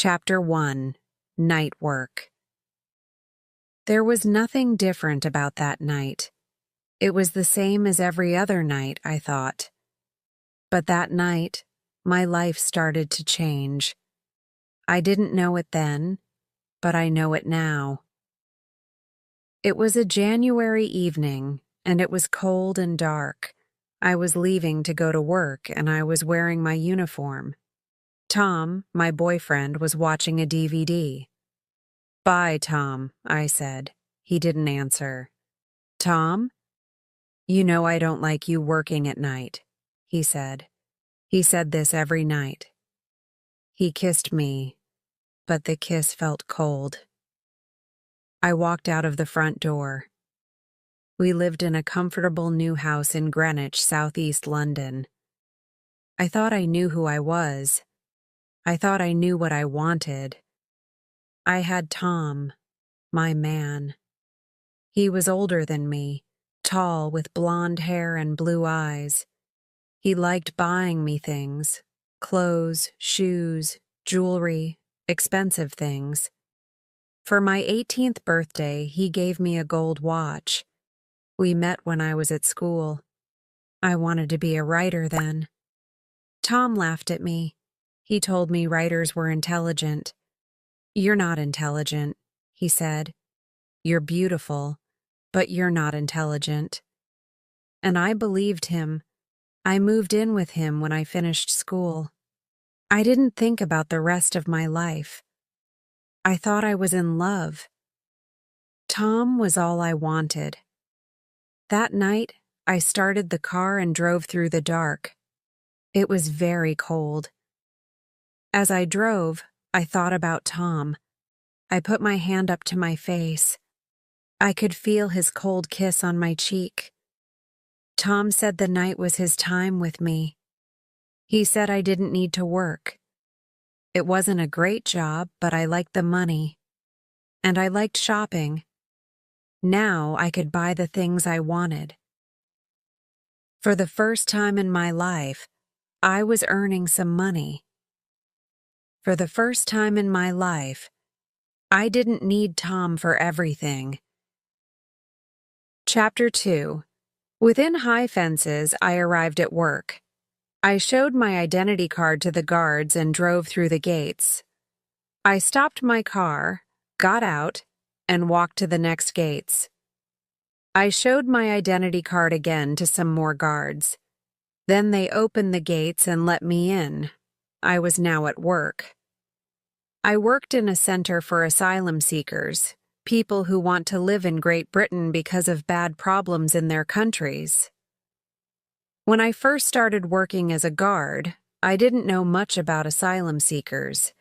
Chapter 1. Night Work. There was nothing different about that night. It was the same as every other night, I thought. But that night, my life started to change. I didn't know it then, but I know it now. It was a January evening, and it was cold and dark. I was leaving to go to work, and I was wearing my uniform. Tom, my boyfriend, was watching a DVD. "Bye, Tom," I said. He didn't answer. "Tom? You know I don't like you working at night," he said. He said this every night. He kissed me, but the kiss felt cold. I walked out of the front door. We lived in a comfortable new house in Greenwich, southeast London. I thought I knew who I was. I thought I knew what I wanted. I had Tom, my man. He was older than me, tall with blonde hair and blue eyes. He liked buying me things, clothes, shoes, jewelry, expensive things. For my 18th birthday, he gave me a gold watch. We met when I was at school. I wanted to be a writer then. Tom laughed at me. He told me writers were intelligent. "You're not intelligent," he said. "You're beautiful, but you're not intelligent." And I believed him. I moved in with him when I finished school. I didn't think about the rest of my life. I thought I was in love. Tom was all I wanted. That night, I started the car and drove through the dark. It was very cold. As I drove, I thought about Tom. I put my hand up to my face. I could feel his cold kiss on my cheek. Tom said the night was his time with me. He said I didn't need to work. It wasn't a great job, but I liked the money. And I liked shopping. Now I could buy the things I wanted. For the first time in my life, I was earning some money. For the first time in my life, I didn't need Tom for everything. Chapter 2. Within high fences, I arrived at work. I showed my identity card to the guards and drove through the gates. I stopped my car, got out, and walked to the next gates. I showed my identity card again to some more guards. Then they opened the gates and let me in. I was now at work. I worked in a center for asylum seekers, people who want to live in Great Britain because of bad problems in their countries. When I first started working as a guard, I didn't know much about asylum seekers.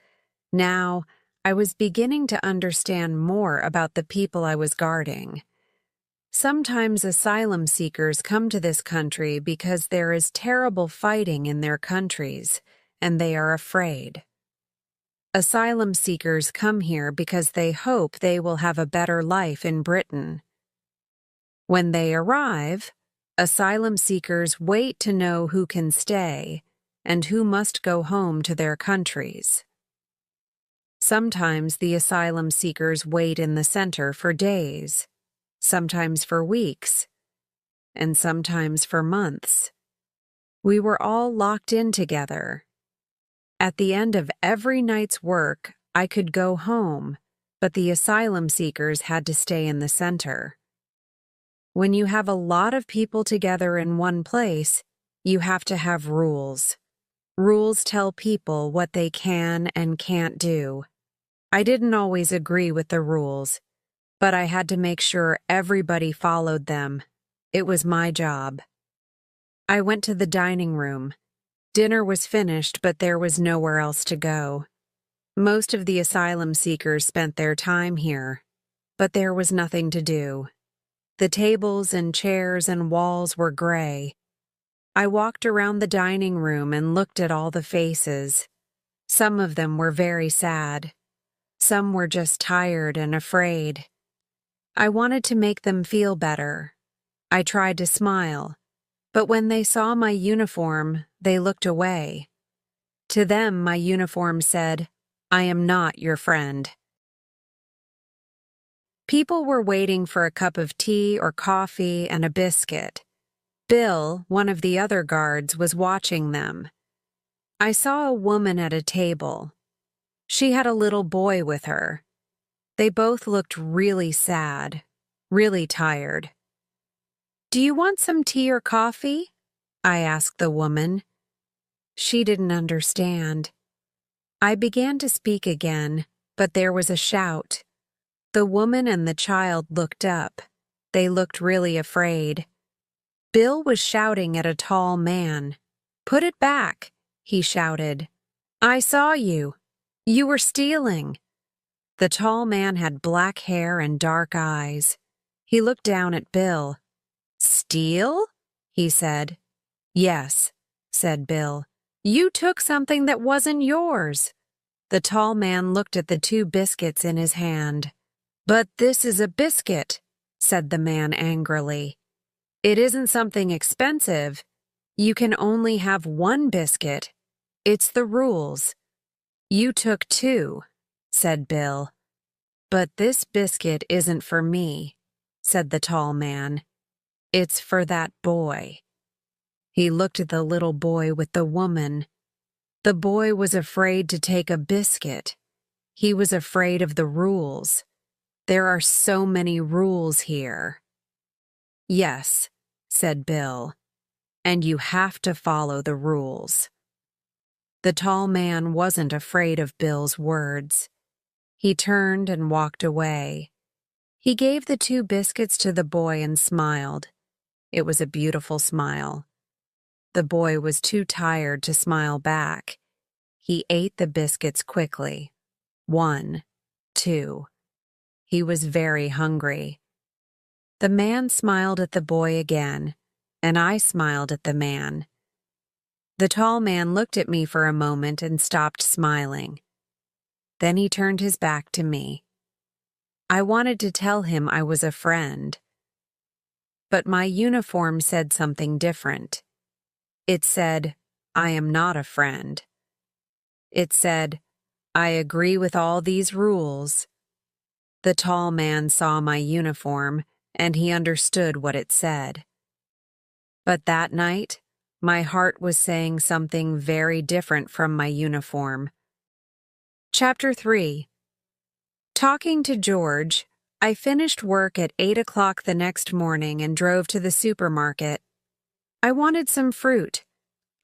Now, I was beginning to understand more about the people I was guarding. Sometimes asylum seekers come to this country because there is terrible fighting in their countries, and they are afraid. Asylum seekers come here because they hope they will have a better life in Britain. When they arrive, asylum seekers wait to know who can stay and who must go home to their countries. Sometimes the asylum seekers wait in the center for days, sometimes for weeks, and sometimes for months. We were all locked in together. At the end of every night's work, I could go home, but the asylum seekers had to stay in the center. When you have a lot of people together in one place, you have to have rules. Rules tell people what they can and can't do. I didn't always agree with the rules, but I had to make sure everybody followed them. It was my job. I went to the dining room. Dinner was finished, but there was nowhere else to go. Most of the asylum seekers spent their time here, but there was nothing to do. The tables and chairs and walls were gray. I walked around the dining room and looked at all the faces. Some of them were very sad. Some were just tired and afraid. I wanted to make them feel better. I tried to smile, but when they saw my uniform, they looked away. To them, my uniform said, I am not your friend. People were waiting for a cup of tea or coffee and a biscuit. Bill, one of the other guards, was watching them. I saw a woman at a table. She had a little boy with her. They both looked really sad, really tired. "Do you want some tea or coffee?" I asked the woman. She didn't understand. I began to speak again, but there was a shout. The woman and the child looked up. They looked really afraid. Bill was shouting at a tall man. "Put it back," he shouted. "I saw you. You were stealing." The tall man had black hair and dark eyes. He looked down at Bill. "Steal?" he said. "Yes," said Bill. "You took something that wasn't yours." The tall man looked at the 2 biscuits in his hand. "But this is a biscuit," said the man angrily. "It isn't something expensive. You can only have 1 biscuit. It's the rules." "You took 2, said Bill. "But this biscuit isn't for me," said the tall man. "It's for that boy." He looked at the little boy with the woman. The boy was afraid to take a biscuit. He was afraid of the rules. There are so many rules here. "Yes," said Bill, "and you have to follow the rules." The tall man wasn't afraid of Bill's words. He turned and walked away. He gave the 2 biscuits to the boy and smiled. It was a beautiful smile. The boy was too tired to smile back. He ate the biscuits quickly. 1, 2. He was very hungry. The man smiled at the boy again, and I smiled at the man. The tall man looked at me for a moment and stopped smiling. Then he turned his back to me. I wanted to tell him I was a friend, but my uniform said something different. It said, "I am not a friend." It said, "I agree with all these rules." The tall man saw my uniform, and he understood what it said. But that night, my heart was saying something very different from my uniform. Chapter 3. Talking to George, I finished work at 8 o'clock the next morning and drove to the supermarket. I wanted some fruit.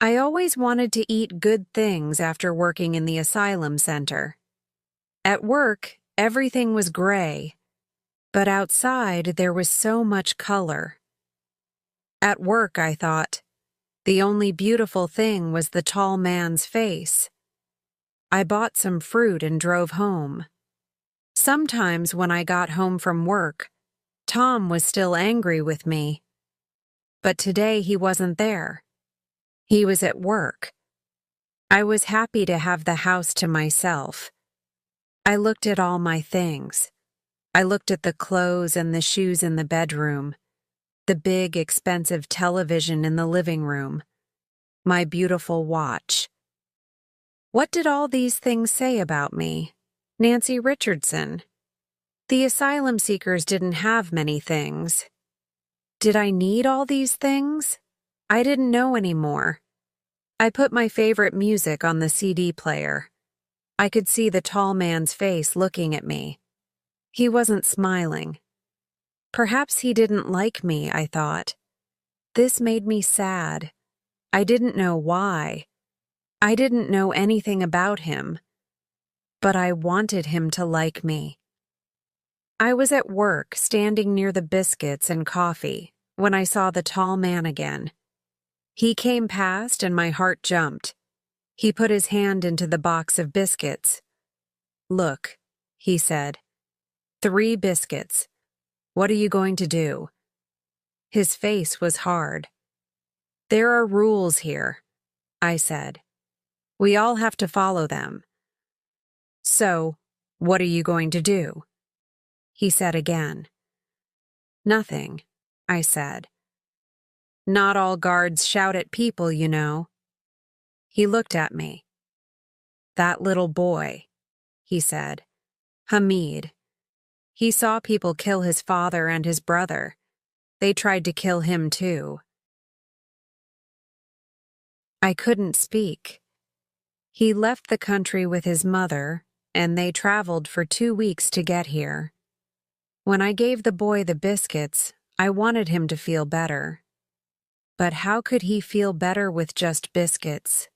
I always wanted to eat good things after working in the asylum center. At work, everything was gray, but outside there was so much color. At work, I thought, the only beautiful thing was the tall man's face. I bought some fruit and drove home. Sometimes when I got home from work, Tom was still angry with me. But today he wasn't there. He was at work. I was happy to have the house to myself. I looked at all my things. I looked at the clothes and the shoes in the bedroom, the big, expensive television in the living room, my beautiful watch. What did all these things say about me? Nancy Richardson. The asylum seekers didn't have many things. Did I need all these things? I didn't know anymore. I put my favorite music on the CD player. I could see the tall man's face looking at me. He wasn't smiling. Perhaps he didn't like me, I thought. This made me sad. I didn't know why. I didn't know anything about him. But I wanted him to like me. I was at work, standing near the biscuits and coffee, when I saw the tall man again. He came past and my heart jumped. He put his hand into the box of biscuits. "Look," he said. 3 biscuits. What are you going to do?" His face was hard. "There are rules here," I said. "We all have to follow them." "So, what are you going to do?" he said again. "Nothing," I said. "Not all guards shout at people, you know." He looked at me. "That little boy," he said. Hamid. He saw people kill his father and his brother. They tried to kill him too. I couldn't speak. He left the country with his mother, and they traveled for 2 weeks to get here. When I gave the boy the biscuits, I wanted him to feel better. But how could he feel better with just biscuits?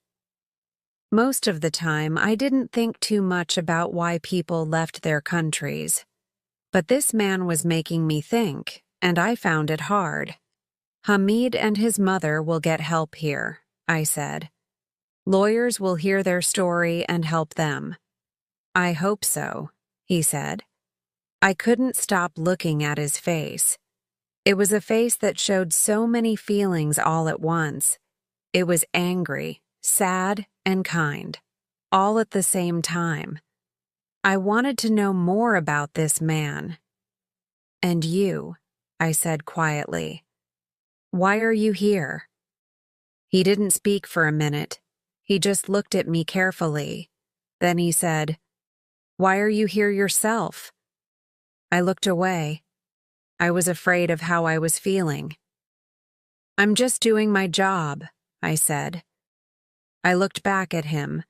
Most of the time, I didn't think too much about why people left their countries. But this man was making me think, and I found it hard. Hamid and his mother will get help here, I said. Lawyers will hear their story and help them. I hope so, he said. I couldn't stop looking at his face. It was a face that showed so many feelings all at once. It was angry, sad, and kind, all at the same time. I wanted to know more about this man. And you, I said quietly. Why are you here? He didn't speak for a minute. He just looked at me carefully. Then he said, Why are you here yourself? I looked away. I was afraid of how I was feeling. I'm just doing my job, I said. I looked back at him.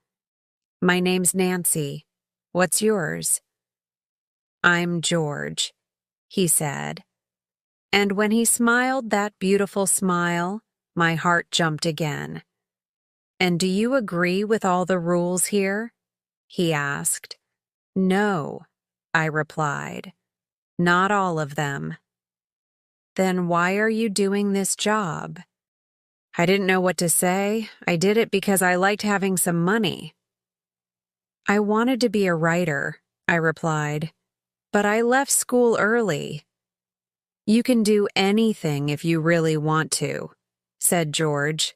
My name's Nancy. What's yours? I'm George, he said. And when he smiled that beautiful smile, my heart jumped again. And do you agree with all the rules here? He asked. No, I replied. Not all of them. Then why are you doing this job? I didn't know what to say. I did it because I liked having some money. I wanted to be a writer, I replied, but I left school early. You can do anything if you really want to, said George.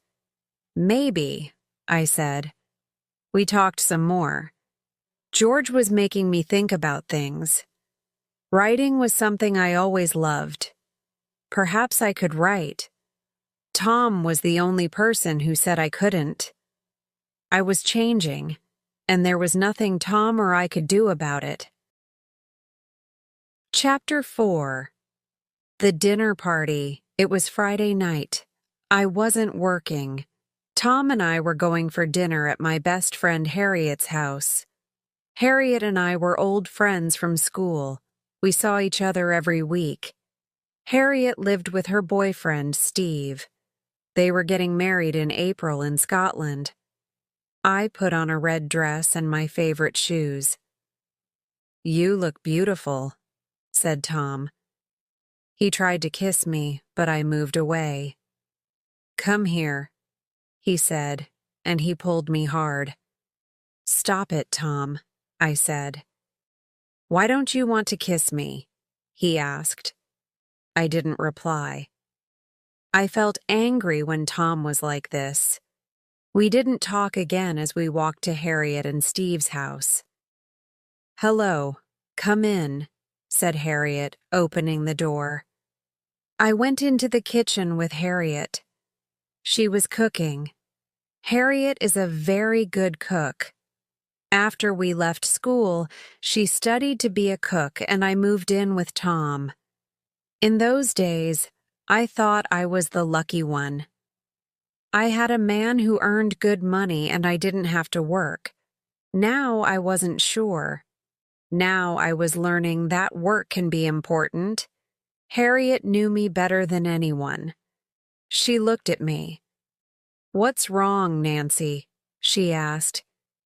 Maybe, I said. We talked some more. George was making me think about things. Writing was something I always loved. Perhaps I could write. Tom was the only person who said I couldn't. I was changing, and there was nothing Tom or I could do about it. Chapter 4. The dinner party. It was Friday night. I wasn't working. Tom and I were going for dinner at my best friend Harriet's house. Harriet and I were old friends from school. We saw each other every week. Harriet lived with her boyfriend, Steve. They were getting married in April in Scotland. I put on a red dress and my favorite shoes. You look beautiful, said Tom. He tried to kiss me, but I moved away. Come here, he said, and he pulled me hard. Stop it, Tom, I said. Why don't you want to kiss me? He asked. I didn't reply. I felt angry when Tom was like this. We didn't talk again as we walked to Harriet and Steve's house. Hello, come in, said Harriet, opening the door. I went into the kitchen with Harriet. She was cooking. Harriet is a very good cook. After we left school, she studied to be a cook and I moved in with Tom. In those days, I thought I was the lucky one. I had a man who earned good money and I didn't have to work. Now I wasn't sure. Now I was learning that work can be important. Harriet knew me better than anyone. She looked at me. What's wrong, Nancy? She asked.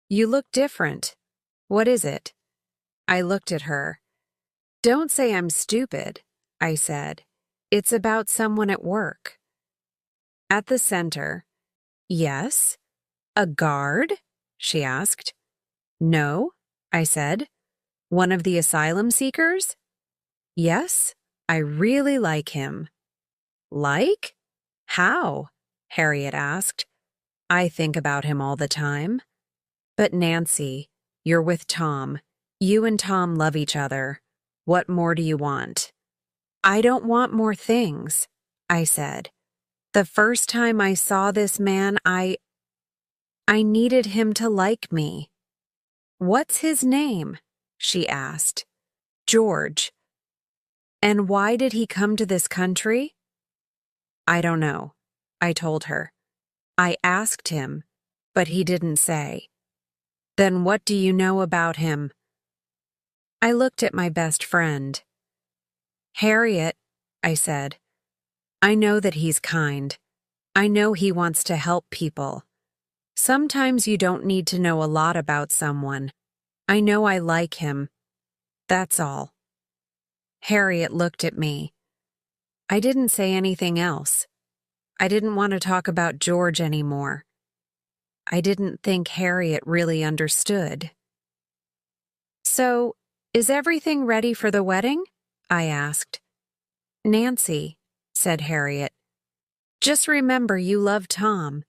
You look different. What is it? I looked at her. Don't say I'm stupid, I said. It's about someone at work. At the center. Yes? A guard? She asked. No, I said. One of the asylum seekers? Yes, I really like him. Like? How? Harriet asked. I think about him all the time. But Nancy, you're with Tom. You and Tom love each other. What more do you want? I don't want more things, I said. The first time I saw this man, I needed him to like me. "What's his name?" she asked. "George." "And why did he come to this country?" "I don't know," I told her. "I asked him, but he didn't say." "Then what do you know about him?" I looked at my best friend. "Harriet," I said, "I know that he's kind. I know he wants to help people. Sometimes you don't need to know a lot about someone. I know I like him. That's all." Harriet looked at me. I didn't say anything else. I didn't want to talk about George anymore. I didn't think Harriet really understood. "So, is everything ready for the wedding?" I asked. "Nancy," said Harriet, "just remember you love Tom.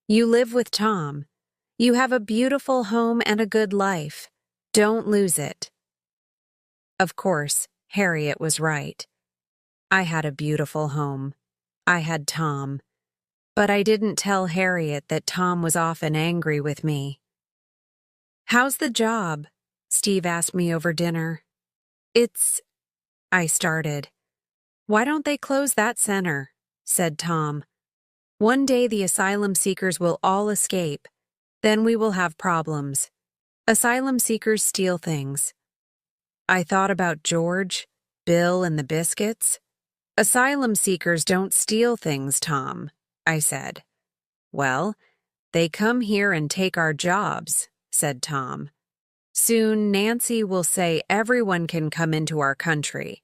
You live with Tom. You have a beautiful home and a good life. Don't lose it." Of course, Harriet was right. I had a beautiful home. I had Tom. But I didn't tell Harriet that Tom was often angry with me. "How's the job?" Steve asked me over dinner. I started. "Why don't they close that center?" said Tom. "One day the asylum seekers will all escape. Then we will have problems. Asylum seekers steal things." I thought about George, Bill, and the biscuits. "Asylum seekers don't steal things, Tom," I said. "Well, they come here and take our jobs," said Tom. "Soon Nancy will say everyone can come into our country.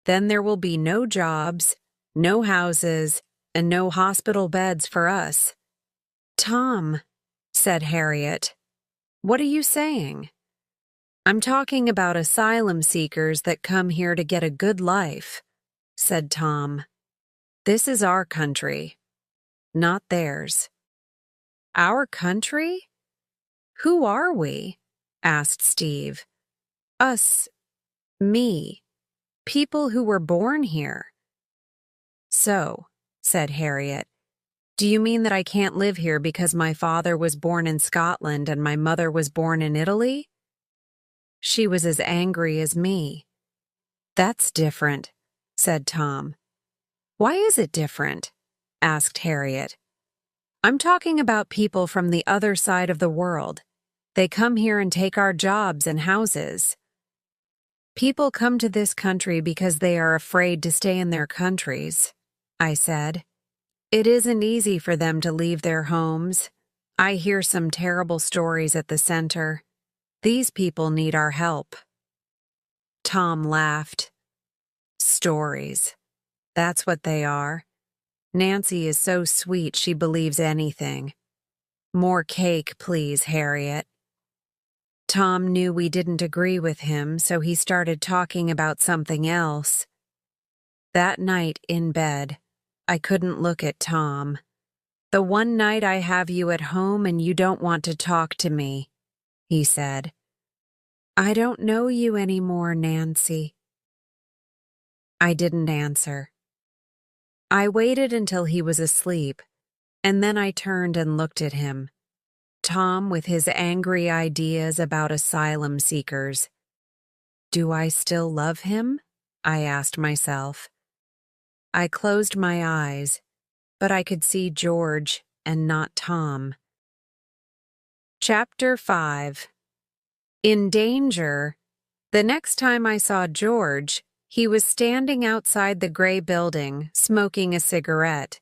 Then there will be no jobs, no houses, and no hospital beds for us." "Tom," said Harriet, "what are you saying?" "I'm talking about asylum seekers that come here to get a good life," said Tom. "This is our country, not theirs." "Our country? Who are we?" asked Steve. "Us, me, people who were born here." "So," said Harriet, "do you mean that I can't live here because my father was born in Scotland and my mother was born in Italy?" She was as angry as me. "That's different," said Tom. "Why is it different?" asked Harriet. "I'm talking about people from the other side of the world. They come here and take our jobs and houses." "People come to this country because they are afraid to stay in their countries," I said. "It isn't easy for them to leave their homes. I hear some terrible stories at the center. These people need our help." Tom laughed. "Stories. That's what they are. Nancy is so sweet she believes anything. More cake, please, Harriet." Tom knew we didn't agree with him, so he started talking about something else. That night in bed, I couldn't look at Tom. "The one night I have you at home and you don't want to talk to me," he said. "I don't know you anymore, Nancy." I didn't answer. I waited until he was asleep, and then I turned and looked at him. Tom with his angry ideas about asylum seekers. Do I still love him? I asked myself. I closed my eyes, but I could see George and not Tom. Chapter 5. In danger. The next time I saw George, he was standing outside the gray building, smoking a cigarette.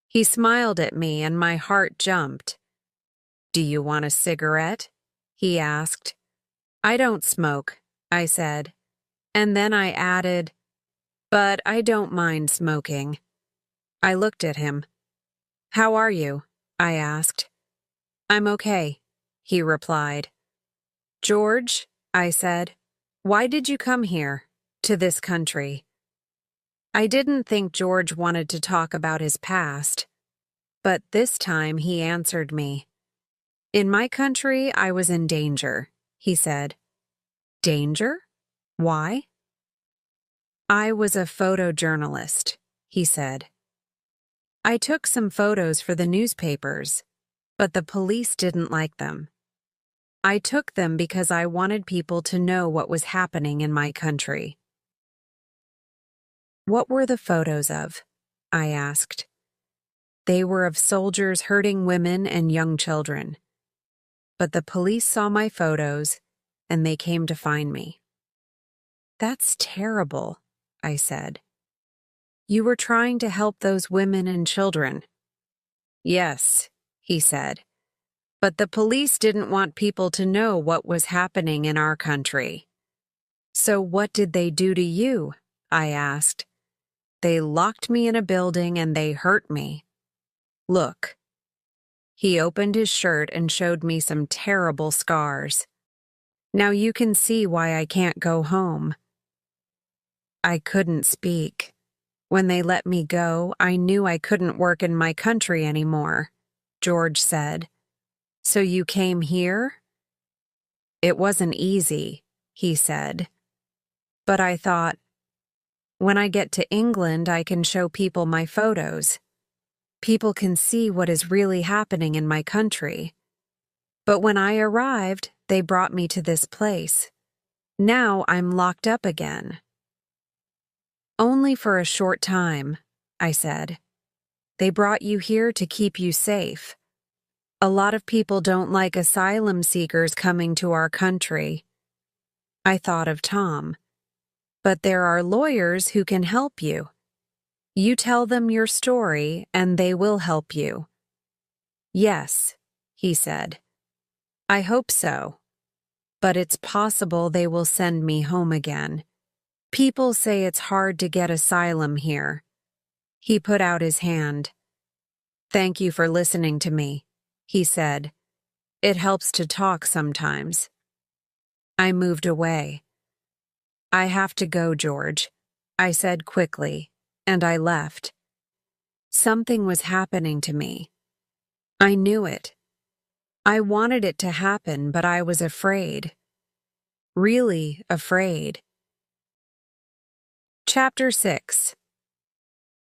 He smiled at me and my heart jumped. "Do you want a cigarette?" he asked. "I don't smoke," I said. And then I added, "But I don't mind smoking." I looked at him. "How are you?" I asked. "I'm okay," he replied. "George," I said, "why did you come here, to this country?" I didn't think George wanted to talk about his past, but this time he answered me. "In my country, I was in danger," he said. "Danger? Why?" "I was a photojournalist," he said. "I took some photos for the newspapers, but the police didn't like them. I took them because I wanted people to know what was happening in my country. What were the photos of? I asked. They were of soldiers hurting women and young children. But the police saw my photos, and they came to find me. That's terrible, I said. You were trying to help those women and children. Yes, he said. But the police didn't want people to know what was happening in our country. So what did they do to you? I asked. They locked me in a building and they hurt me. Look. He opened his shirt and showed me some terrible scars. Now you can see why I can't go home. I couldn't speak. When they let me go, I knew I couldn't work in my country anymore, George said. So you came here? It wasn't easy, he said. But I thought, when I get to England, I can show people my photos. People can see what is really happening in my country. But when I arrived, they brought me to this place. Now I'm locked up again. Only for a short time, I said. They brought you here to keep you safe. A lot of people don't like asylum seekers coming to our country. I thought of Tom. But there are lawyers who can help you. You tell them your story and they will help you. Yes, he said. I hope so. But it's possible they will send me home again. People say it's hard to get asylum here. He put out his hand. Thank you for listening to me, he said. It helps to talk sometimes. I moved away. I have to go, George, I said quickly, and I left. Something was happening to me. I knew it. I wanted it to happen, but I was afraid. Really afraid. Chapter 6.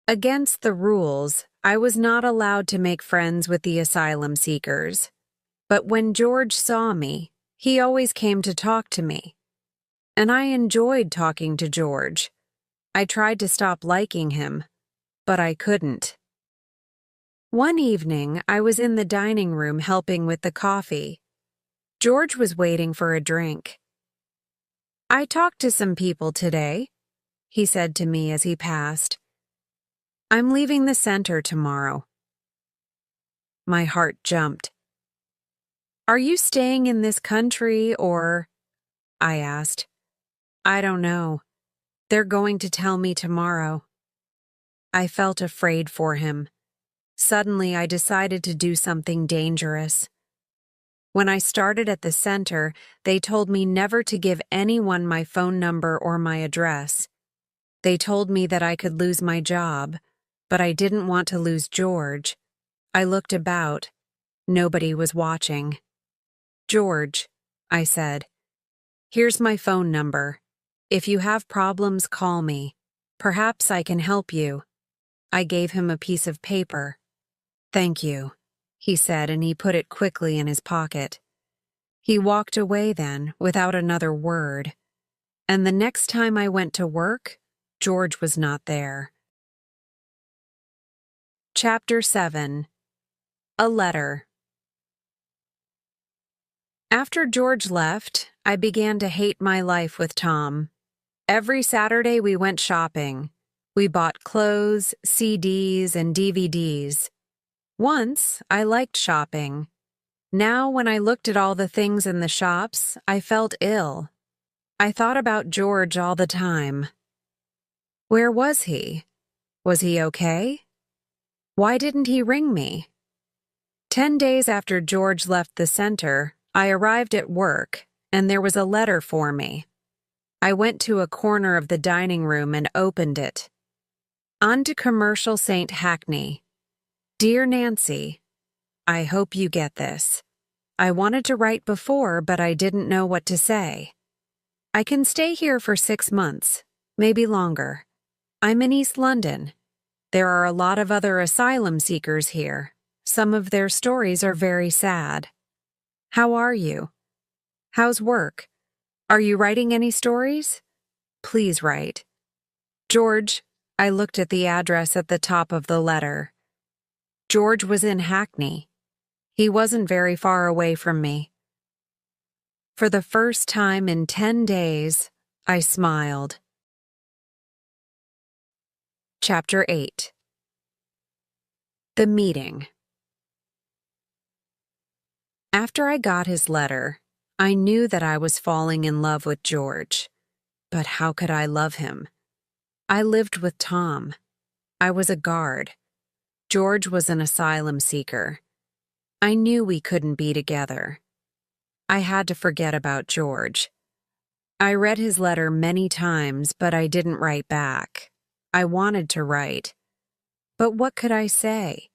Against the rules, I was not allowed to make friends with the asylum seekers. But when George saw me, he always came to talk to me. And I enjoyed talking to George. I tried to stop liking him, but I couldn't. One evening, I was in the dining room helping with the coffee. George was waiting for a drink. I talked to some people today, he said to me as he passed. I'm leaving the center tomorrow. My heart jumped. Are you staying in this country or? I asked. I don't know. They're going to tell me tomorrow. I felt afraid for him. Suddenly, I decided to do something dangerous. When I started at the center, they told me never to give anyone my phone number or my address. They told me that I could lose my job, but I didn't want to lose George. I looked about. Nobody was watching. George, I said, here's my phone number. If you have problems, call me. Perhaps I can help you. I gave him a piece of paper. Thank you, he said, and he put it quickly in his pocket. He walked away then, without another word. And the next time I went to work, George was not there. Chapter 7. A Letter. After George left, I began to hate my life with Tom. Every Saturday we went shopping. We bought clothes, CDs, and DVDs. Once, I liked shopping. Now, when I looked at all the things in the shops, I felt ill. I thought about George all the time. Where was he? Was he okay? Why didn't he ring me? 10 days after George left the center, I arrived at work, and there was a letter for me. I went to a corner of the dining room and opened it. On to Commercial St. Hackney. Dear Nancy, I hope you get this. I wanted to write before, but I didn't know what to say. I can stay here for 6 months, maybe longer. I'm in East London. There are a lot of other asylum seekers here. Some of their stories are very sad. How are you? How's work? Are you writing any stories? Please write. George, I looked at the address at the top of the letter. George was in Hackney. He wasn't very far away from me. For the first time in 10 days, I smiled. Chapter 8. The Meeting. After I got his letter, I knew that I was falling in love with George. But how could I love him? I lived with Tom. I was a guard. George was an asylum seeker. I knew we couldn't be together. I had to forget about George. I read his letter many times, but I didn't write back. I wanted to write. But what could I say?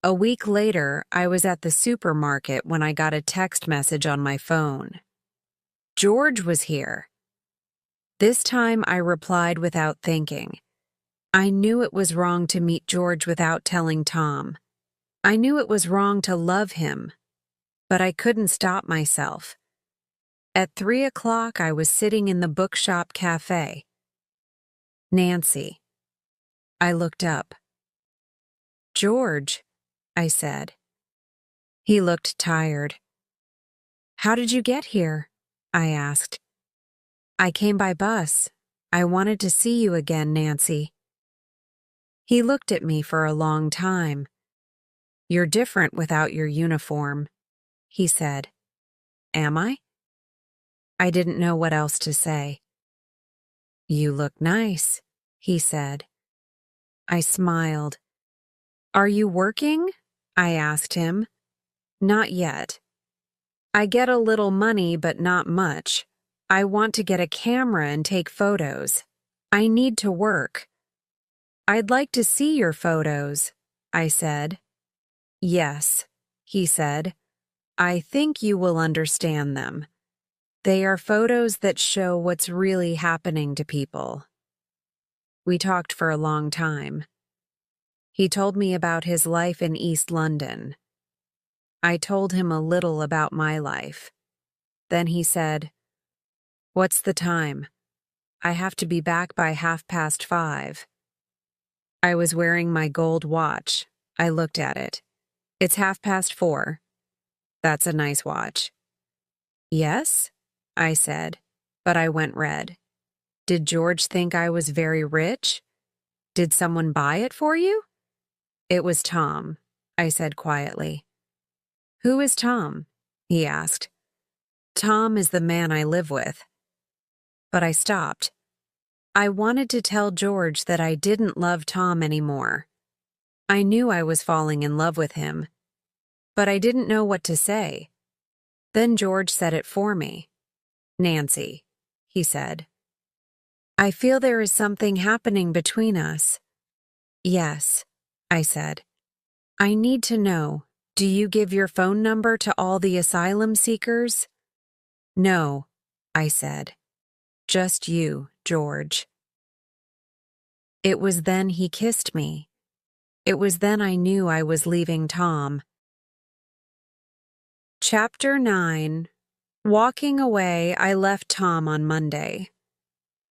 A week later, I was at the supermarket when I got a text message on my phone. George was here. This time I replied without thinking. I knew it was wrong to meet George without telling Tom. I knew it was wrong to love him, but I couldn't stop myself. At 3 o'clock, I was sitting in the bookshop cafe. Nancy. I looked up. George, I said. He looked tired. How did you get here? I asked. I came by bus. I wanted to see you again, Nancy. He looked at me for a long time. You're different without your uniform, he said. Am I? I didn't know what else to say. You look nice, he said. I smiled. Are you working? I asked him. Not yet. I get a little money, but not much. I want to get a camera and take photos. I need to work. I'd like to see your photos, I said. Yes, he said. I think you will understand them. They are photos that show what's really happening to people. We talked for a long time. He told me about his life in East London. I told him a little about my life. Then he said, What's the time? I have to be back by 5:30. I was wearing my gold watch. I looked at it. It's 4:30. That's a nice watch. Yes, I said, but I went red. Did George think I was very rich? Did someone buy it for you? It was Tom, I said quietly. Who is Tom? He asked. Tom is the man I live with. But I stopped. I wanted to tell George that I didn't love Tom anymore. I knew I was falling in love with him, but I didn't know what to say. Then George said it for me. Nancy, he said. I feel there is something happening between us. Yes, I said. I need to know, do you give your phone number to all the asylum seekers? No, I said. Just you, George. It was then he kissed me. It was then I knew I was leaving Tom. Chapter 9. Walking away, I left Tom on Monday.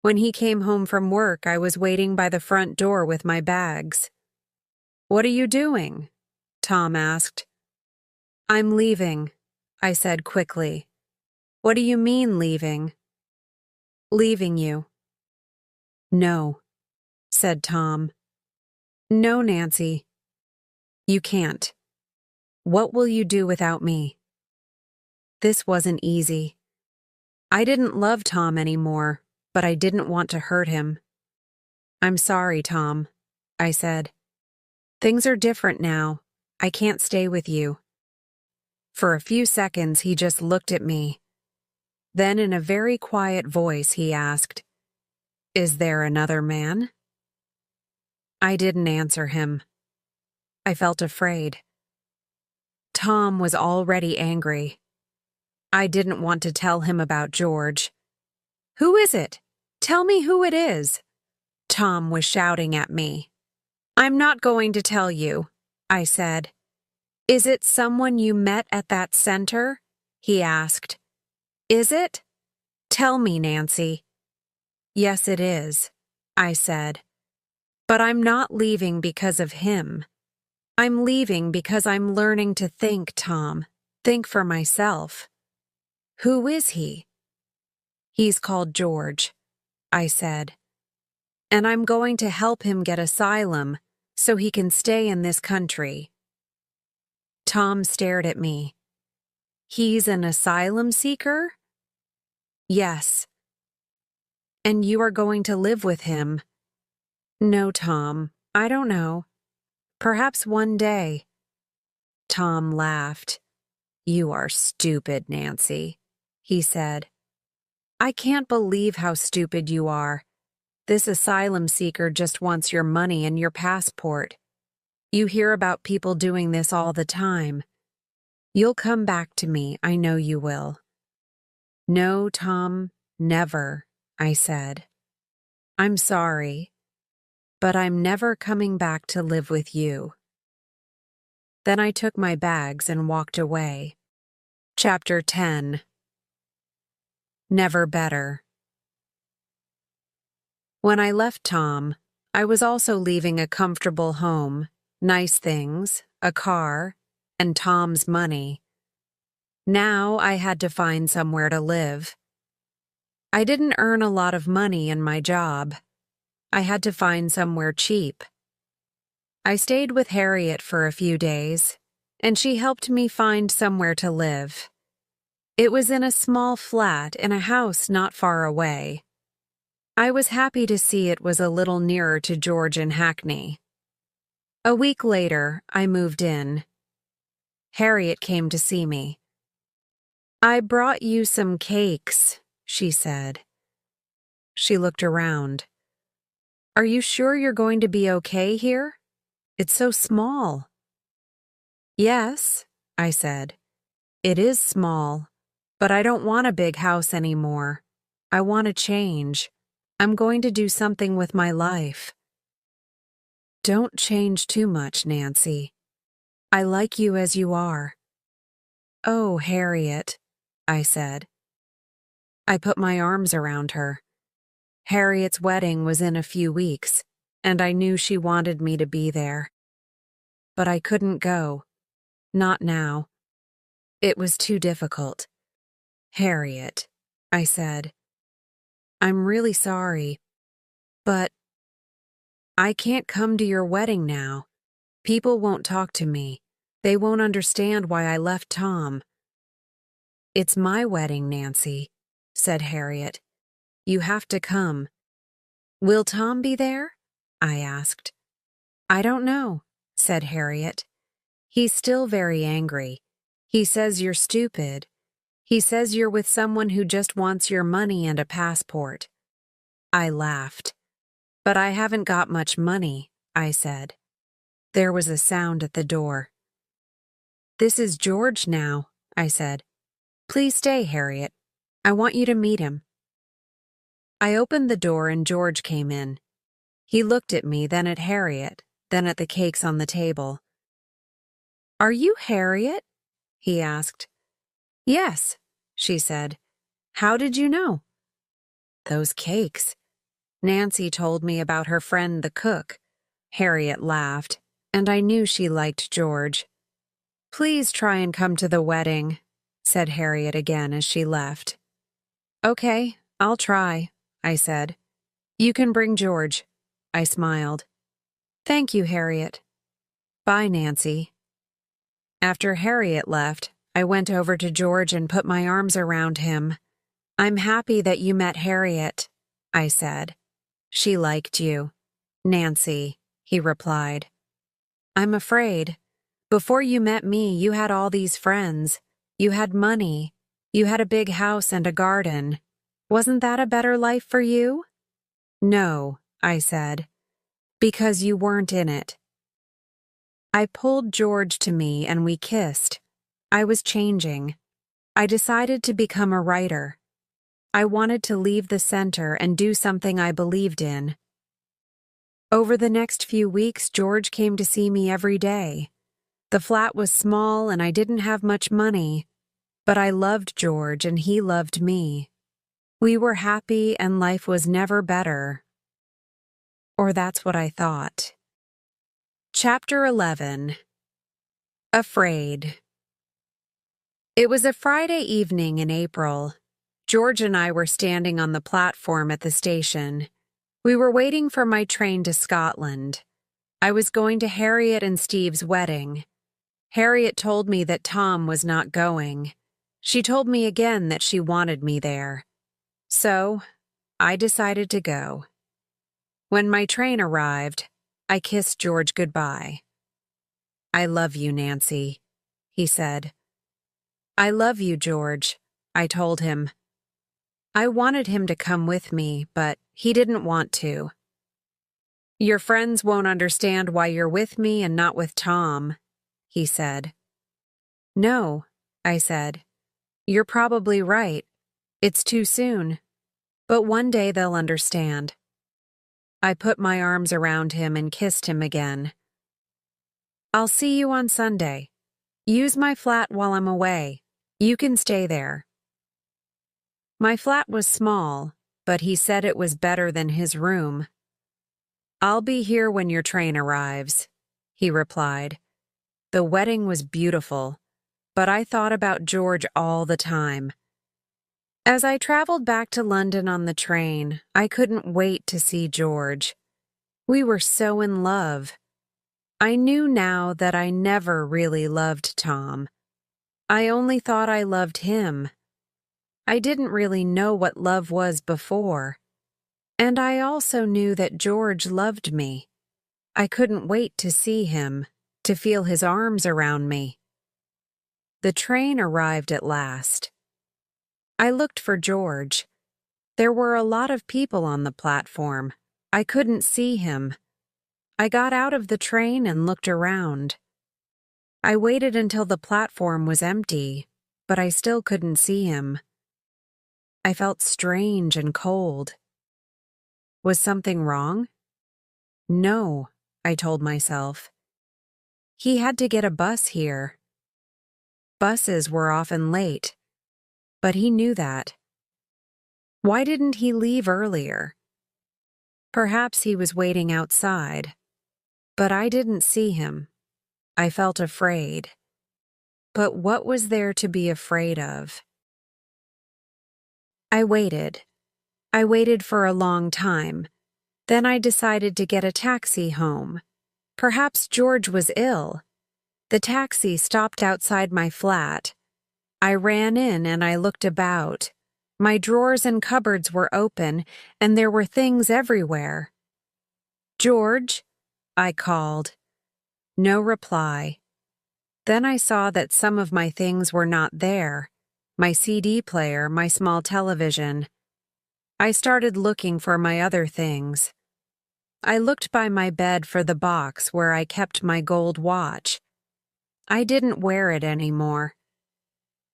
When he came home from work, I was waiting by the front door with my bags. What are you doing? Tom asked. I'm leaving, I said quickly. What do you mean, leaving? Leaving you. No, said Tom. No, Nancy. You can't. What will you do without me? This wasn't easy. I didn't love Tom anymore, but I didn't want to hurt him. I'm sorry, Tom, I said. Things are different now. I can't stay with you. For a few seconds, he just looked at me. Then in a very quiet voice, he asked, Is there another man? I didn't answer him. I felt afraid. Tom was already angry. I didn't want to tell him about George. Who is it? Tell me who it is. Tom was shouting at me. I'm not going to tell you, I said. Is it someone you met at that center? He asked. Is it? Tell me, Nancy. Yes, it is, I said. But I'm not leaving because of him. I'm leaving because I'm learning to think, Tom. Think for myself. Who is he? He's called George, I said. And I'm going to help him get asylum so he can stay in this country. Tom stared at me. He's an asylum seeker? Yes. And you are going to live with him? No, Tom, I don't know. Perhaps one day. Tom laughed. You are stupid, Nancy, he said. I can't believe how stupid you are. This asylum seeker just wants your money and your passport. You hear about people doing this all the time. You'll come back to me, I know you will. No, Tom, never, I said. I'm sorry, but I'm never coming back to live with you. Then I took my bags and walked away. Chapter 10. Never better. When I left Tom, I was also leaving a comfortable home, nice things, a car, and Tom's money. Now I had to find somewhere to live. I didn't earn a lot of money in my job. I had to find somewhere cheap. I stayed with Harriet for a few days, and she helped me find somewhere to live. It was in a small flat in a house not far away. I was happy to see it was a little nearer to George and Hackney. A week later, I moved in. Harriet came to see me. I brought you some cakes, she said. She looked around. Are you sure you're going to be okay here? It's so small. Yes, I said. It is small, but I don't want a big house anymore. I want to change. I'm going to do something with my life. Don't change too much, Nancy. I like you as you are. Oh, Harriet, I said. I put my arms around her. Harriet's wedding was in a few weeks, and I knew she wanted me to be there. But I couldn't go. Not now. It was too difficult. Harriet, I said. I'm really sorry, but I can't come to your wedding now. People won't talk to me. They won't understand why I left Tom. It's my wedding, Nancy, said Harriet. You have to come. Will Tom be there? I asked. I don't know, said Harriet. He's still very angry. He says you're stupid. He says you're with someone who just wants your money and a passport. I laughed. But I haven't got much money, I said. There was a sound at the door. This is George now, I said. Please stay, Harriet. I want you to meet him. I opened the door and George came in. He looked at me, then at Harriet, then at the cakes on the table. Are you Harriet? He asked. Yes, she said. How did you know? Those cakes. Nancy told me about her friend the cook. Harriet laughed, and I knew she liked George. Please try and come to the wedding, said Harriet again as she left. Okay, I'll try, I said. You can bring George. I smiled. Thank you, Harriet. Bye, Nancy. After Harriet left, I went over to George and put my arms around him. I'm happy that you met Harriet, I said. She liked you. Nancy, he replied. I'm afraid. Before you met me, you had all these friends. You had money. You had a big house and a garden. Wasn't that a better life for you? No, I said, because you weren't in it. I pulled George to me and we kissed. I was changing. I decided to become a writer. I wanted to leave the center and do something I believed in. Over the next few weeks, George came to see me every day. The flat was small and I didn't have much money, But I loved George and he loved me. We were happy and life was never better. Or that's what I thought. Chapter 11. Afraid. It was a Friday evening in April. George and I were standing on the platform at the station. We were waiting for my train to Scotland. I was going to Harriet and Steve's wedding. Harriet told me that Tom was not going. She told me again that she wanted me there. So, I decided to go. When my train arrived, I kissed George goodbye. "I love you, Nancy," he said. "I love you, George," I told him. I wanted him to come with me, but he didn't want to. "Your friends won't understand why you're with me and not with Tom," he said. "No," I said. "You're probably right. It's too soon. But one day they'll understand." I put my arms around him and kissed him again. "I'll see you on Sunday. Use my flat while I'm away. You can stay there." My flat was small, but he said it was better than his room. "I'll be here when your train arrives," he replied. The wedding was beautiful, but I thought about George all the time. As I traveled back to London on the train, I couldn't wait to see George. We were so in love. I knew now that I never really loved Tom. I only thought I loved him. I didn't really know what love was before. And I also knew that George loved me. I couldn't wait to see him, to feel his arms around me. The train arrived at last. I looked for George. There were a lot of people on the platform. I couldn't see him. I got out of the train and looked around. I waited until the platform was empty, but I still couldn't see him. I felt strange and cold. Was something wrong? No, I told myself. He had to get a bus here. Buses were often late, but he knew that. Why didn't he leave earlier? Perhaps he was waiting outside, but I didn't see him. I felt afraid. But what was there to be afraid of? I waited. I waited for a long time. Then I decided to get a taxi home. Perhaps George was ill. The taxi stopped outside my flat. I ran in and I looked about. My drawers and cupboards were open, and there were things everywhere. "George?" I called. No reply. Then I saw that some of my things were not there. My CD player, my small television. I started looking for my other things. I looked by my bed for the box where I kept my gold watch. I didn't wear it anymore.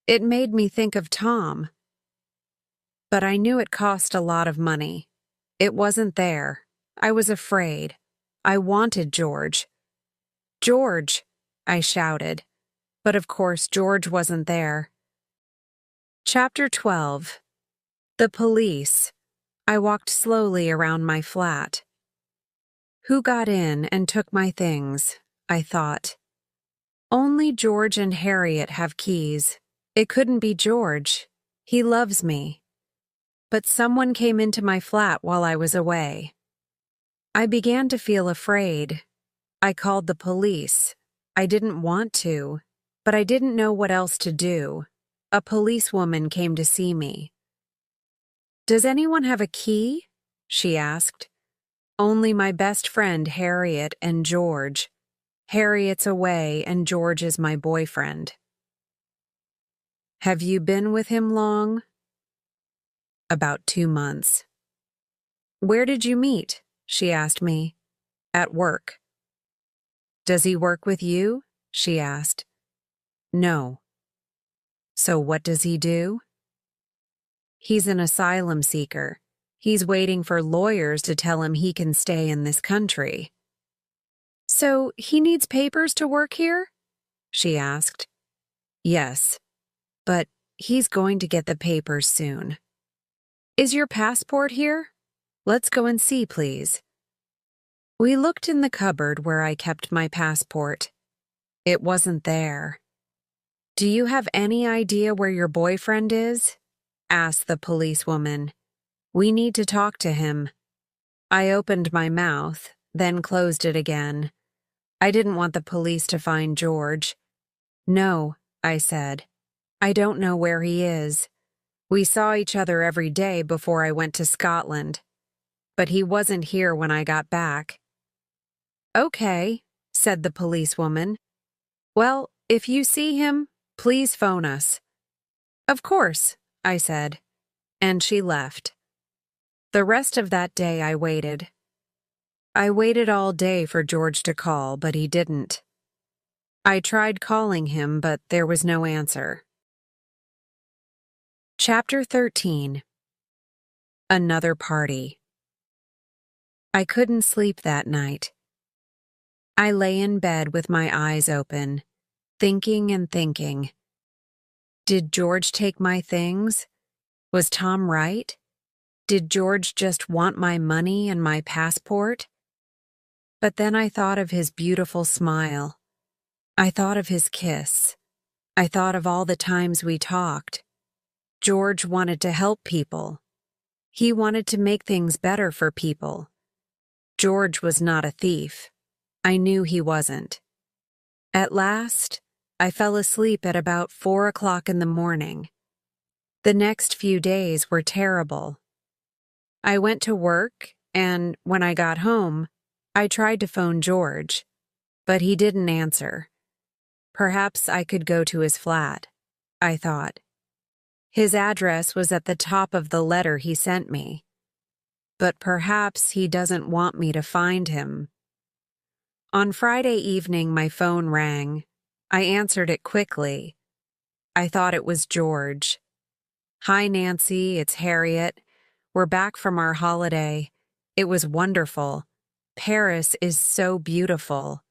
It made me think of Tom. But I knew it cost a lot of money. It wasn't there. I was afraid. I wanted George. "George!" I shouted. But of course George wasn't there. Chapter 12. The police. I walked slowly around my flat. Who got in and took my things? I thought. Only George and Harriet have keys. It couldn't be George. He loves me. But someone came into my flat while I was away. I began to feel afraid. I called the police. I didn't want to, but I didn't know what else to do. A policewoman came to see me. "Does anyone have a key?" she asked. "Only my best friend Harriet and George. Harriet's away and George is my boyfriend." "Have you been with him long?" "About 2 months." "Where did you meet?" she asked me. "At work." "Does he work with you?" she asked. "No." "So what does he do?" "He's an asylum seeker. He's waiting for lawyers to tell him he can stay in this country." "So he needs papers to work here?" she asked. "Yes. But he's going to get the papers soon. Is your passport here? Let's go and see, please. We looked in the cupboard where I kept my passport. It wasn't there. Do you have any idea where your boyfriend is? Asked the policewoman. We need to talk to him. I opened my mouth, then closed it again. I didn't want the police to find George. No, I said. I don't know where he is. We saw each other every day before I went to Scotland. But he wasn't here when I got back. Okay, said the policewoman. Well, if you see him, please phone us. Of course, I said, and she left. The rest of that day I waited. I waited all day for George to call, but he didn't. I tried calling him, but there was no answer. Chapter 13. Another Party. I couldn't sleep that night. I lay in bed with my eyes open, thinking and thinking. Did George take my things? Was Tom right? Did George just want my money and my passport? But then I thought of his beautiful smile. I thought of his kiss. I thought of all the times we talked. George wanted to help people. He wanted to make things better for people. George was not a thief. I knew he wasn't. At last, I fell asleep at about 4 o'clock in the morning. The next few days were terrible. I went to work, and when I got home, I tried to phone George, but he didn't answer. Perhaps I could go to his flat, I thought. His address was at the top of the letter he sent me. But perhaps he doesn't want me to find him. On Friday evening, my phone rang. I answered it quickly. I thought it was George. Hi, Nancy, it's Harriet. We're back from our holiday. It was wonderful. Paris is so beautiful.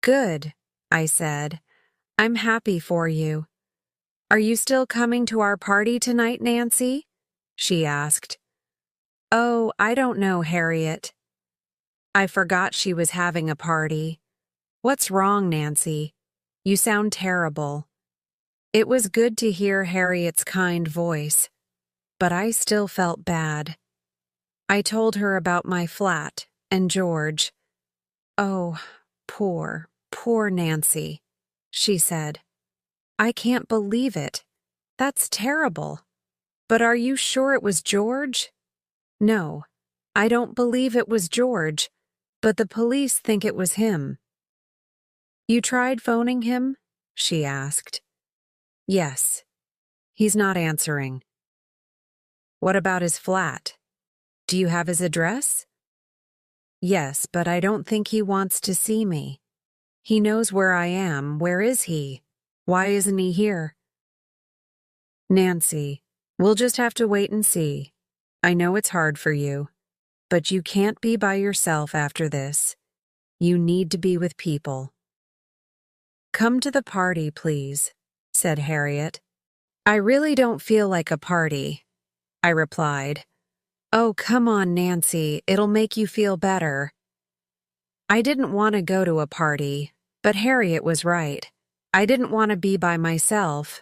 Good, I said. I'm happy for you. Are you still coming to our party tonight, Nancy? She asked. Oh, I don't know, Harriet. I forgot she was having a party. What's wrong, Nancy? You sound terrible. It was good to hear Harriet's kind voice, but I still felt bad. I told her about my flat and George. Oh, poor Nancy, she said. I can't believe it. That's terrible. But are you sure it was George? No, I don't believe it was George, but the police think it was him. You tried phoning him? She asked. Yes. He's not answering. What about his flat? Do you have his address? Yes, but I don't think he wants to see me. He knows where I am. Where is he? Why isn't he here? Nancy, we'll just have to wait and see. I know it's hard for you, but you can't be by yourself after this. You need to be with people. Come to the party, please, said Harriet. I really don't feel like a party, I replied. Oh, come on, Nancy, it'll make you feel better. I didn't want to go to a party, but Harriet was right. I didn't want to be by myself.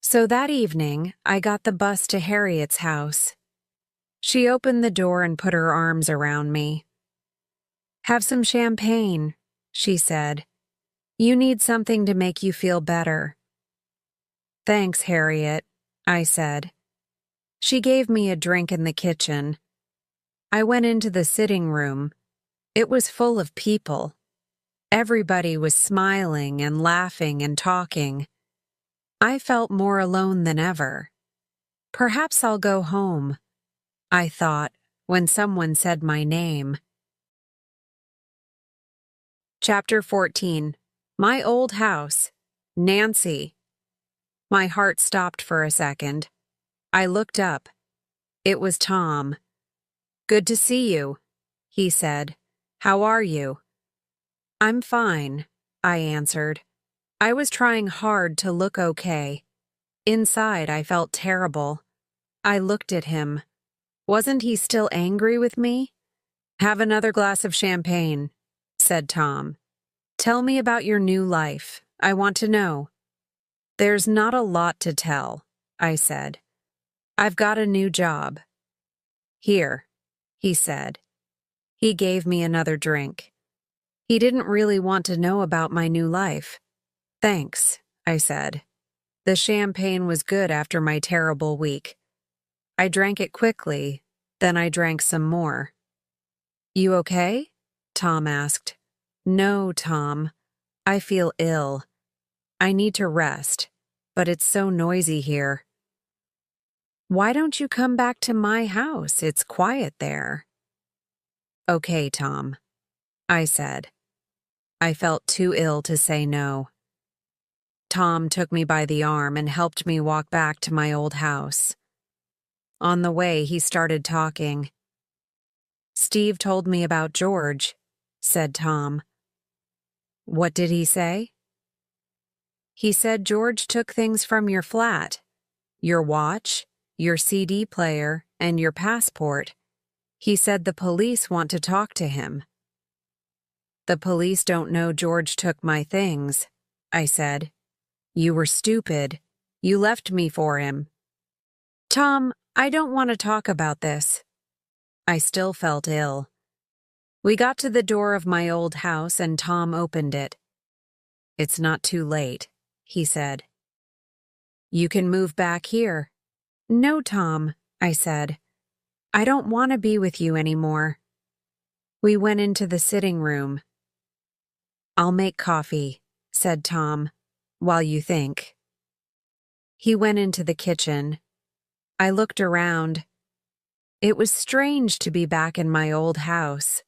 So that evening, I got the bus to Harriet's house. She opened the door and put her arms around me. Have some champagne, she said. You need something to make you feel better. Thanks, Harriet, I said. She gave me a drink in the kitchen. I went into the sitting room. It was full of people. Everybody was smiling and laughing and talking. I felt more alone than ever. Perhaps I'll go home, I thought, when someone said my name. Chapter 14. My Old House. Nancy. My heart stopped for a second. I looked up. It was Tom. Good to see you, he said. How are you? I'm fine, I answered. I was trying hard to look okay. Inside, I felt terrible. I looked at him. Wasn't he still angry with me? "Have another glass of champagne," said Tom. "Tell me about your new life. I want to know." "There's not a lot to tell," I said. "I've got a new job." "Here," he said. He gave me another drink. He didn't really want to know about my new life. "Thanks," I said. The champagne was good after my terrible week. I drank it quickly, then I drank some more. "You okay?" Tom asked. "No, Tom. I feel ill. I need to rest, but it's so noisy here." "Why don't you come back to my house? It's quiet there." "Okay, Tom," I said. I felt too ill to say no. Tom took me by the arm and helped me walk back to my old house. On the way, he started talking. "Steve told me about George," said Tom. "What did he say?" "He said George took things from your flat. Your watch, your CD player, and your passport. He said the police want to talk to him." "The police don't know George took my things," I said. "You were stupid. You left me for him." "Tom, I don't want to talk about this." I still felt ill. We got to the door of my old house and Tom opened it. "It's not too late," he said. "You can move back here." "No, Tom," I said. "I don't want to be with you anymore." We went into the sitting room. "I'll make coffee," said Tom, "while you think." He went into the kitchen. I looked around. It was strange to be back in my old house.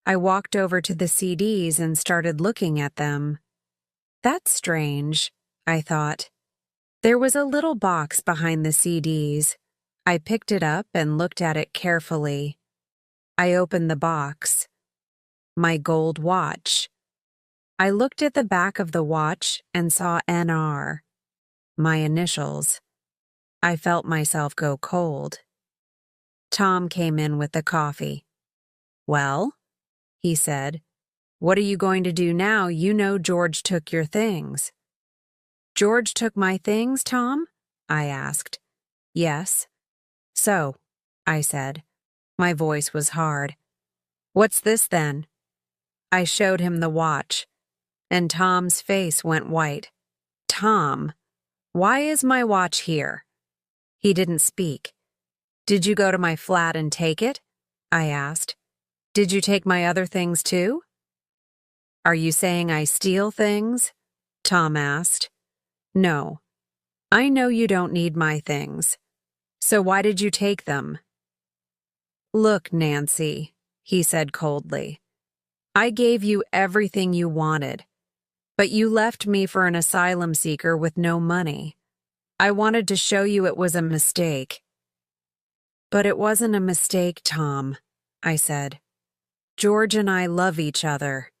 I walked over to the CDs and started looking at them. "That's strange," I thought. There was a little box behind the CDs. I picked it up and looked at it carefully. I opened the box. My gold watch. I looked at the back of the watch and saw NR, my initials. I felt myself go cold. Tom came in with the coffee. "Well," he said, "what are you going to do now? You know George took your things." "George took my things, Tom?" I asked. "Yes." "So," I said. My voice was hard. "What's this then?" I showed him the watch, and Tom's face went white. "Tom, why is my watch here?" He didn't speak. "Did you go to my flat and take it?" I asked. "Did you take my other things too?" "Are you saying I steal things?" Tom asked. "No. I know you don't need my things. So why did you take them?" "Look, Nancy," he said coldly. "I gave you everything you wanted, but you left me for an asylum seeker with no money. I wanted to show you it was a mistake." "But it wasn't a mistake, Tom," I said. "George and I love each other."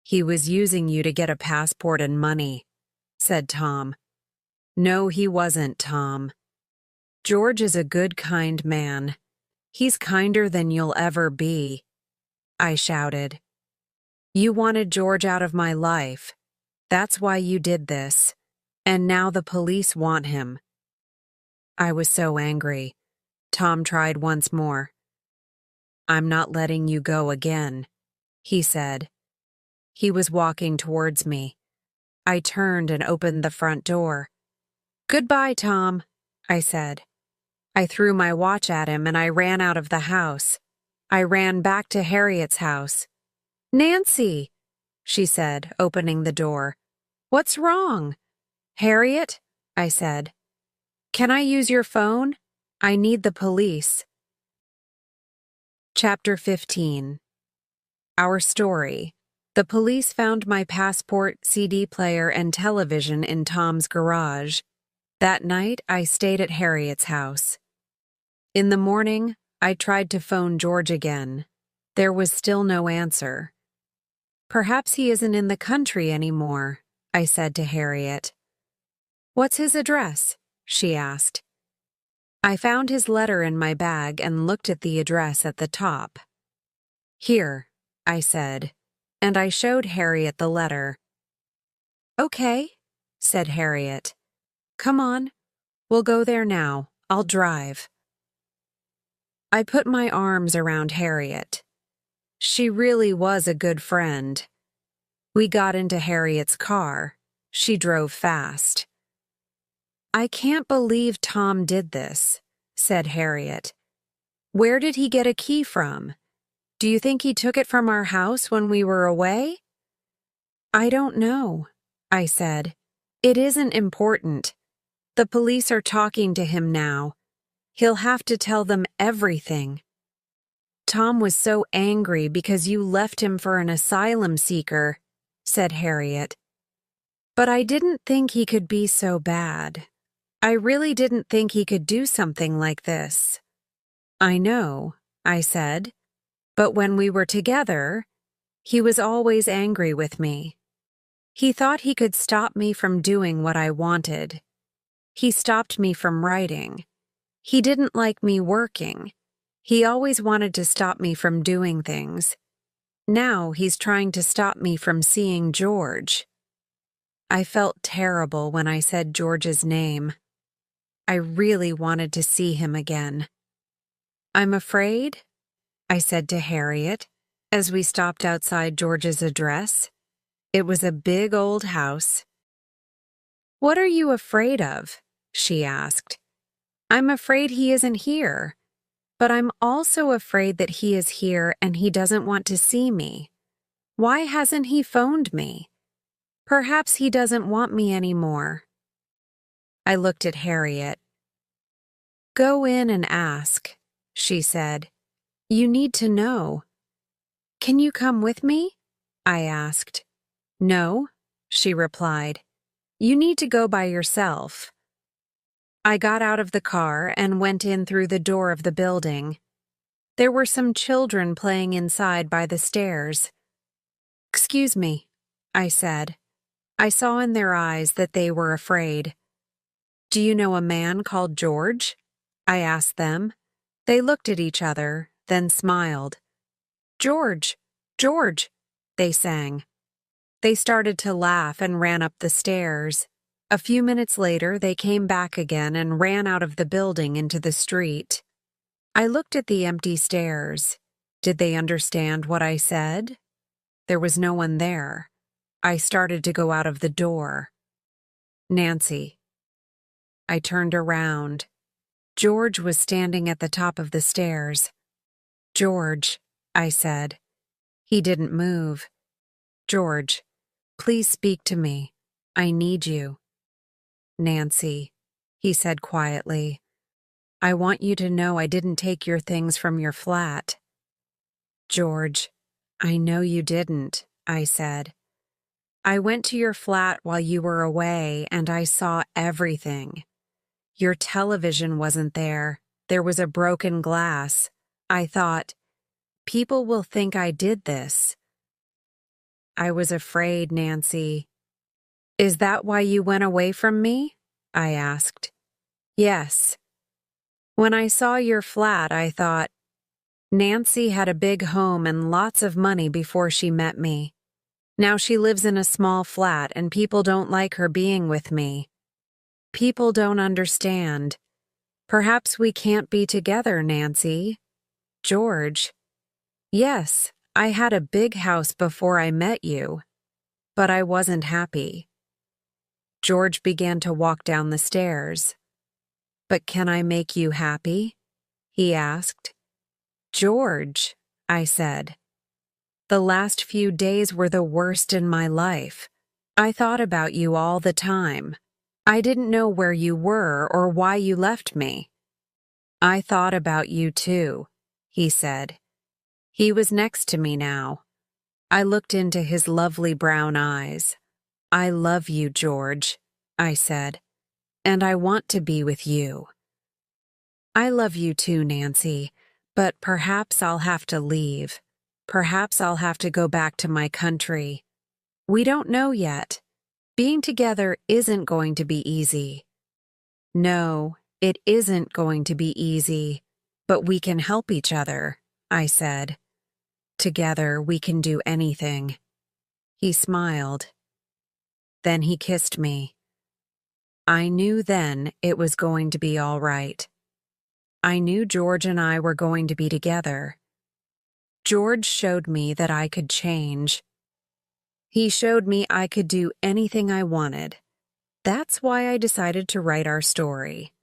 "He was using you to get a passport and money," said Tom. "No, he wasn't, Tom. George is a good, kind man. He's kinder than you'll ever be." I shouted. "You wanted George out of my life. That's why you did this. And now the police want him." I was so angry. Tom tried once more. "I'm not letting you go again," he said. He was walking towards me. I turned and opened the front door. "Goodbye, Tom," I said. I threw my watch at him and I ran out of the house. I ran back to Harriet's house. "Nancy," she said, opening the door. "What's wrong?" "Harriet," I said. "Can I use your phone? I need the police." Chapter 15. Our story. The police found my passport, CD player, and television in Tom's garage. That night, I stayed at Harriet's house. In the morning, I tried to phone George again. There was still no answer. "Perhaps he isn't in the country anymore," I said to Harriet. "What's his address?" she asked. I found his letter in my bag and looked at the address at the top. "Here," I said, and I showed Harriet the letter. "Okay," said Harriet. "Come on, we'll go there now. I'll drive." I put my arms around Harriet. She really was a good friend. We got into Harriet's car. She drove fast. "I can't believe Tom did this," said Harriet. "Where did he get a key from? Do you think he took it from our house when we were away?" "I don't know," I said. "It isn't important. The police are talking to him now. He'll have to tell them everything." "Tom was so angry because you left him for an asylum seeker," said Harriet. "But I didn't think he could be so bad. I really didn't think he could do something like this." "I know," I said, "but when we were together, he was always angry with me. He thought he could stop me from doing what I wanted. He stopped me from writing. He didn't like me working. He always wanted to stop me from doing things. Now he's trying to stop me from seeing George." I felt terrible when I said George's name. I really wanted to see him again. "I'm afraid," I said to Harriet as we stopped outside George's address. It was a big old house. "What are you afraid of?" she asked. "I'm afraid he isn't here, but I'm also afraid that he is here and he doesn't want to see me. Why hasn't he phoned me? Perhaps he doesn't want me anymore." I looked at Harriet. "Go in and ask," she said. "You need to know." "Can you come with me?" I asked. "No," she replied. "You need to go by yourself." I got out of the car and went in through the door of the building. There were some children playing inside by the stairs. "Excuse me," I said. I saw in their eyes that they were afraid. "Do you know a man called George?" I asked them. They looked at each other, then smiled. "George, George," they sang. They started to laugh and ran up the stairs. A few minutes later, they came back again and ran out of the building into the street. I looked at the empty stairs. Did they understand what I said? There was no one there. I started to go out of the door. "Nancy." I turned around. George was standing at the top of the stairs. "George," I said. He didn't move. "George, please speak to me. I need you." "Nancy," he said quietly, "I want you to know I didn't take your things from your flat." "George, I know you didn't," I said. "I went to your flat while you were away and I saw everything. Your television wasn't there. There was a broken glass. I thought, people will think I did this." "I was afraid, Nancy." "Is that why you went away from me?" I asked. "Yes. When I saw your flat, I thought, Nancy had a big home and lots of money before she met me. Now she lives in a small flat and people don't like her being with me. People don't understand. Perhaps we can't be together, Nancy." "George." "Yes, I had a big house before I met you, but I wasn't happy." George began to walk down the stairs. "But can I make you happy?" he asked. "George," I said. "The last few days were the worst in my life. I thought about you all the time. I didn't know where you were or why you left me." "I thought about you too," he said. He was next to me now. I looked into his lovely brown eyes. "I love you, George," I said, "and I want to be with you." "I love you too, Nancy, but perhaps I'll have to leave. Perhaps I'll have to go back to my country. We don't know yet. Being together isn't going to be easy. No, it isn't going to be easy, but we can help each other, I said. Together we can do anything. He smiled. Then he kissed me. I knew then it was going to be all right. I knew George and I were going to be together. George showed me that I could change. He showed me I could do anything I wanted. That's why I decided to write our story.